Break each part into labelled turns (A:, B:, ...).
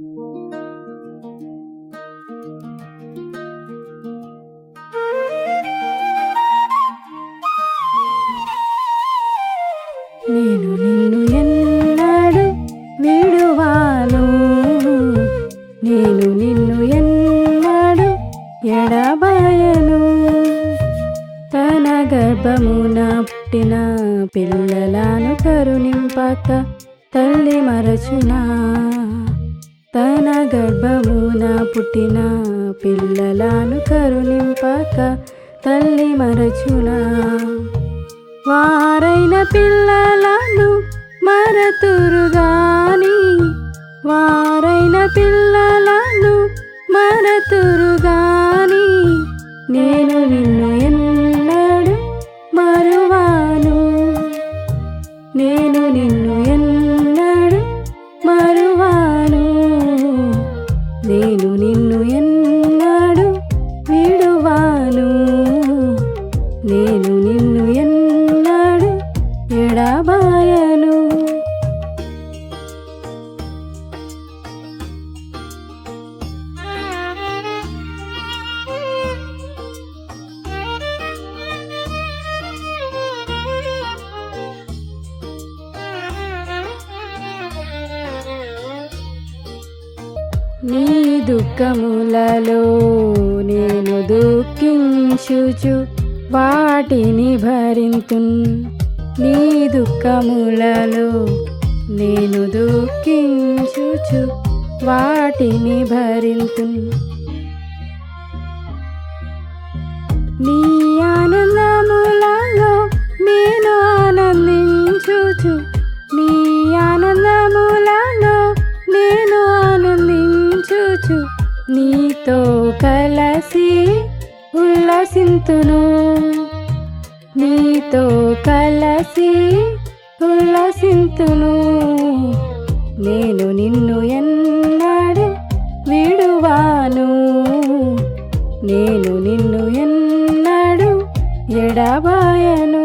A: నేను నిన్ను ఎన్నడు విడువాను, నేను నిన్ను ఎన్నడు ఎడబాయను. తన గర్భమున పుట్టిన పిల్లలను కరుణింపక తల్లి మరచునా, తన గర్భమున పుట్టిన పిల్లలను కరుణింపక తల్లి మరచునా. వారైన పిల్లలను మరతురుగాని, వారైన పిల్లలను మరతురుగాని, నేను నిన్ను ఎన్నడు మరువాను, నేను నిన్ను ఎన్నడు మరువాను. నేను నిన్ను ఎన్నడు విడువాను, నేను నిన్ను ఎన్నడు ఎడబాయను. నీ దుఃఖములలో నేను దుఃఖించుచు వాటిని భరింతున్, నీ దుఃఖములలో నేను దుఃఖించుచు వాటిని భరింతున్. నీ ఆనందములలో నేను ఆనందించుచు, నీ ఆనందములలో నేను ఆనందించుచు, నీతో కలసి ఉల్లసింతును, నీతో కలసి ఉల్లసింతును. నేను నిన్ను ఎన్నడు విడువాను, నేను నిన్ను ఎన్నడు ఎడబాయను.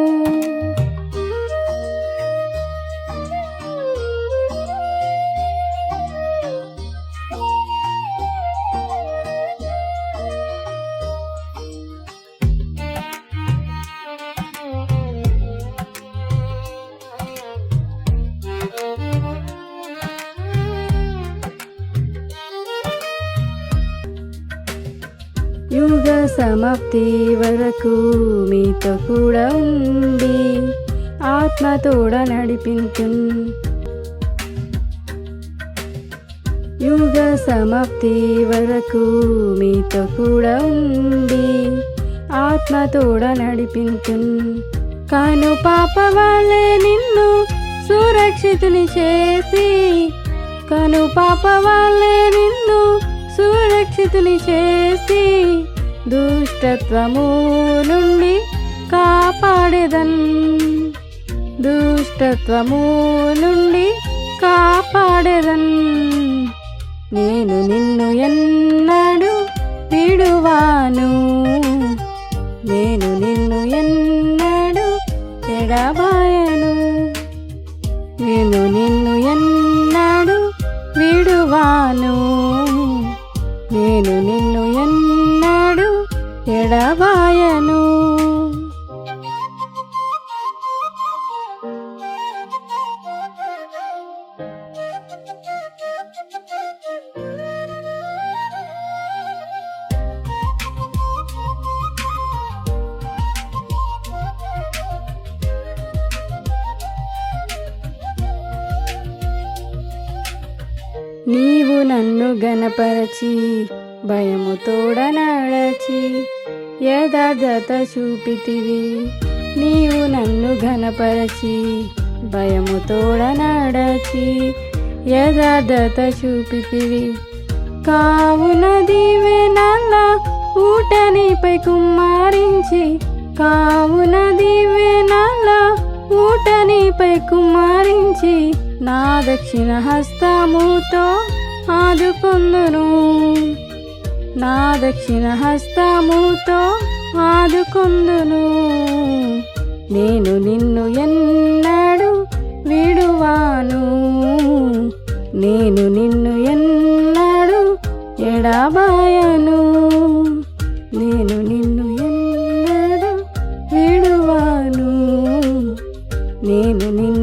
A: యుగ సమాప్తి వరకు మీతో కూడా ఉండి ఆత్మతోడ నడిపించున్, యుగ సమాప్తి వరకు మీతో కూడా ఉండి ఆత్మతోడ నడిపించున్. కాను పాప వలె నిన్ను సురక్షితుని చేసి, కాను పాప వలె నిన్ను సురక్షితుని చేసి, దుష్టత్వము నుండి కాపాడెదన్, దుష్టత్వము నుండి కాపాడెదన్. నేను నిన్ను ఎన్నడు విడువాను, నేను నిన్ను ఎన్నడు ఎడబాయను, నేను నిన్ను ఎన్నడు విడువాను, నేను నిన్ను ఎన్నడు ఎడబాయను. నీవు నన్ను గణపరచి భయముతోడ నడచి యథార్థత చూపితివి, నీవు నన్ను ఘనపరచి భయముతోడ నడచి యథార్థత చూపితివి. కావున దీవెనల ఊటనిపై కుమ్మరించి, కావున దీవెనల ఊటనిపై కుమ్మరించి, నా దక్షిణ హస్తముతో ఆదుకొందును, నా దక్షిణ హస్తముతో ఆదుకొందును. నేను నిన్ను ఎన్నడు విడువాను, నేను నిన్ను ఎన్నడు ఎడబాయను. నేను నిన్ను ఎన్నడూ విడువను. నేను నిన్ను